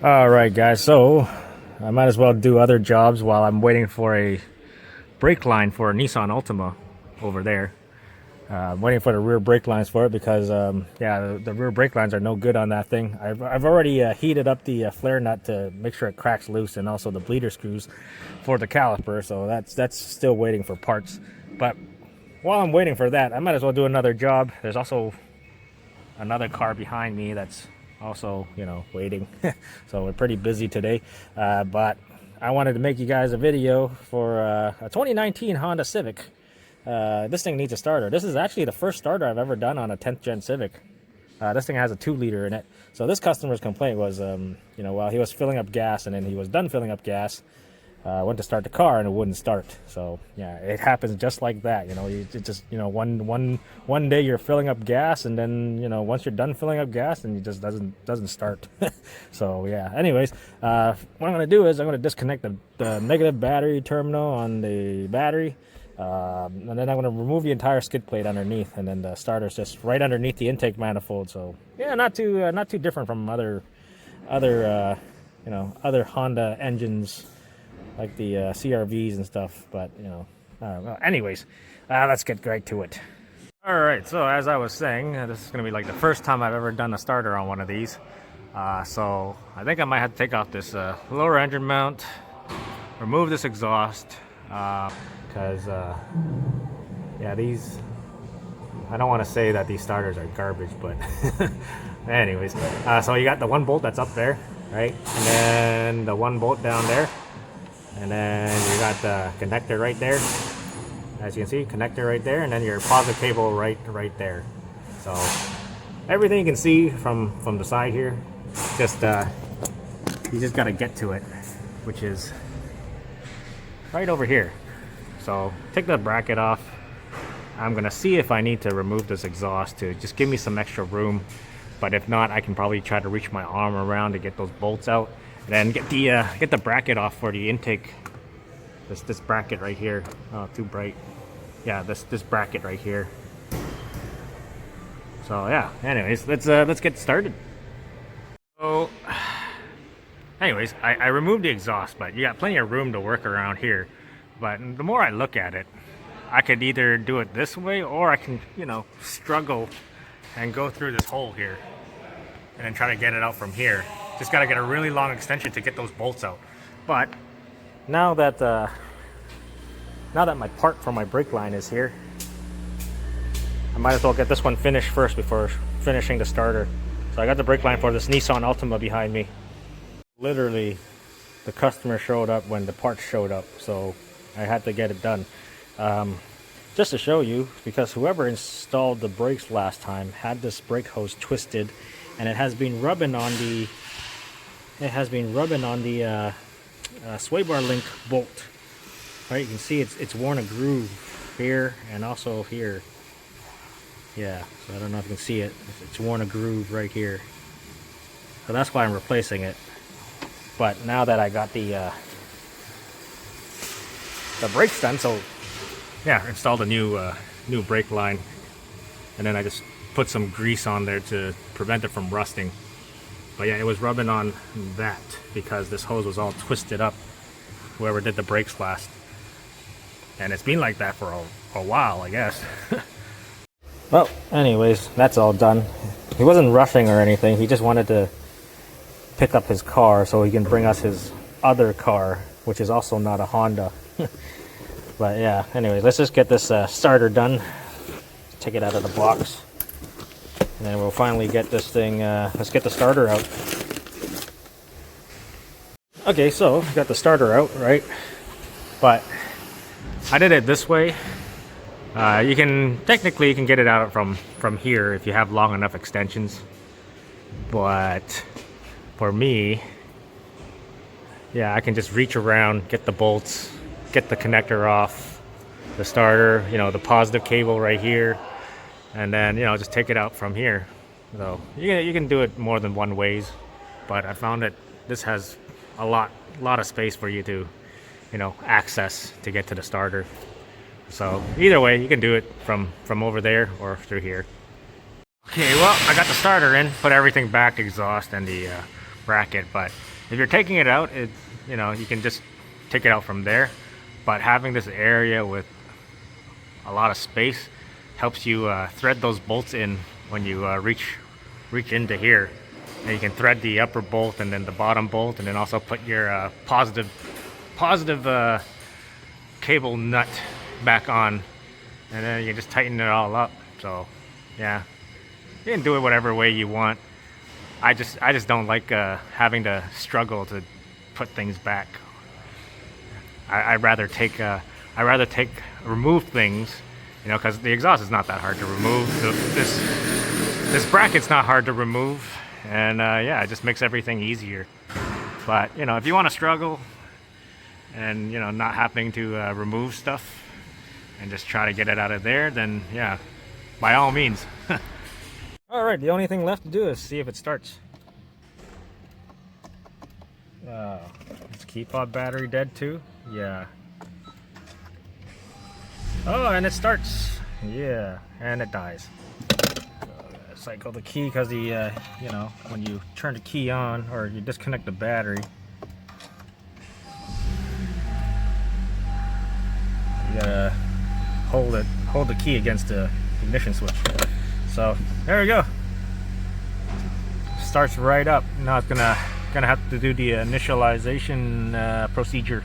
All right, guys. So I might as well do other jobs while I'm waiting for a brake line for a Nissan Altima over there. I'm waiting for the rear brake lines for it because, yeah, the rear brake lines are no good on that thing. I've already heated up the flare nut to make sure it cracks loose, and also the bleeder screws for the caliper. So that's still waiting for parts. But while I'm waiting for that, I might as well do another job. There's also another car behind me that's also, waiting. So we're pretty busy today. But I wanted to make you guys a video for a 2019 Honda Civic. This thing needs a starter. This is actually the first starter I've ever done on a 10th gen Civic. This thing has a 2-liter in it. So this customer's complaint was, while he was filling up gas and then he was done filling up gas, went to start the car and it wouldn't start. So yeah, it happens just like that. One day you're filling up gas, and then once you're done filling up gas, then it just doesn't start. So yeah. Anyways, what I'm gonna do is I'm gonna disconnect the negative battery terminal on the battery. And then I'm going to remove the entire skid plate underneath, and then the starter's just right underneath the intake manifold. So yeah, not too different from other Honda engines like the CRVs and stuff. But well, anyways, let's get right to it. All right, so as I was saying, this is going to be like the first time I've ever done a starter on one of these. So I think I might have to take off this lower engine mount, remove this exhaust. Because yeah, these, I don't want to say that these starters are garbage, but anyways, so you got the one bolt that's up there, right, and then the one bolt down there, and then you got the connector right there, as you can see, connector right there, and then your positive cable right there. So everything you can see from the side here, just you just got to get to it, which is right over here. So take the bracket off. I'm gonna see if I need to remove this exhaust to just give me some extra room, but if not, I can probably try to reach my arm around to get those bolts out, and then get the bracket off for the intake. This bracket right here. Oh, too bright. Yeah, this bracket right here. So yeah. Anyways, let's get started. So, anyways, I removed the exhaust, but you got plenty of room to work around here. But the more I look at it, I could either do it this way, or I can, struggle and go through this hole here and then try to get it out from here. Just got to get a really long extension to get those bolts out. But now that my part for my brake line is here, I might as well get this one finished first before finishing the starter. So I got the brake line for this Nissan Altima behind me. Literally, the customer showed up when the parts showed up, so I had to get it done. Just to show you, because whoever installed the brakes last time had this brake hose twisted, and it has been rubbing on the sway bar link bolt. Right, you can see it's worn a groove here and also here. Yeah, so I don't know if you can see it. It's worn a groove right here. So that's why I'm replacing it. But now that I got the brakes done, so yeah, installed a new brake line, and then I just put some grease on there to prevent it from rusting. But yeah, it was rubbing on that because this hose was all twisted up, whoever did the brakes last, and it's been like that for a while, I guess. Well, anyways, that's all done. He wasn't rushing or anything. He just wanted to pick up his car so he can bring us his other car, which is also not a Honda. But yeah, anyways, let's just get this starter done. Take it out of the box, and then we'll finally get this thing, let's get the starter out. Okay, so got the starter out, right? But I did it this way. You can get it out from here if you have long enough extensions, but for me, yeah, I can just reach around, get the bolts, get the connector off the starter, the positive cable right here, and then just take it out from here. So you can do it more than one ways, but I found that this has a lot of space for you to access to get to the starter. So either way, you can do it from over there or through here. Okay, well, I got the starter in, put everything back, exhaust and the bracket, but If you're taking it out, you know, you can just take it out from there. But having this area with a lot of space helps you thread those bolts in when you reach into here. And you can thread the upper bolt and then the bottom bolt, and then also put your positive cable nut back on, and then you can just tighten it all up. So yeah, you can do it whatever way you want. I just don't like having to struggle to put things back. I'd rather remove things, you know, because the exhaust is not that hard to remove. This bracket's not hard to remove, and yeah, it just makes everything easier. But you know, if you want to struggle and, you know, not having to remove stuff and just try to get it out of there, then yeah, by all means. Alright, the only thing left to do is see if it starts. Is key fob battery dead too? Yeah. Oh, and it starts. Yeah, and it dies. Cycle the key because the you know, when you turn the key on or you disconnect the battery, you gotta hold the key against the ignition switch. So there we go. Starts right up. Now it's gonna have to do the initialization procedure.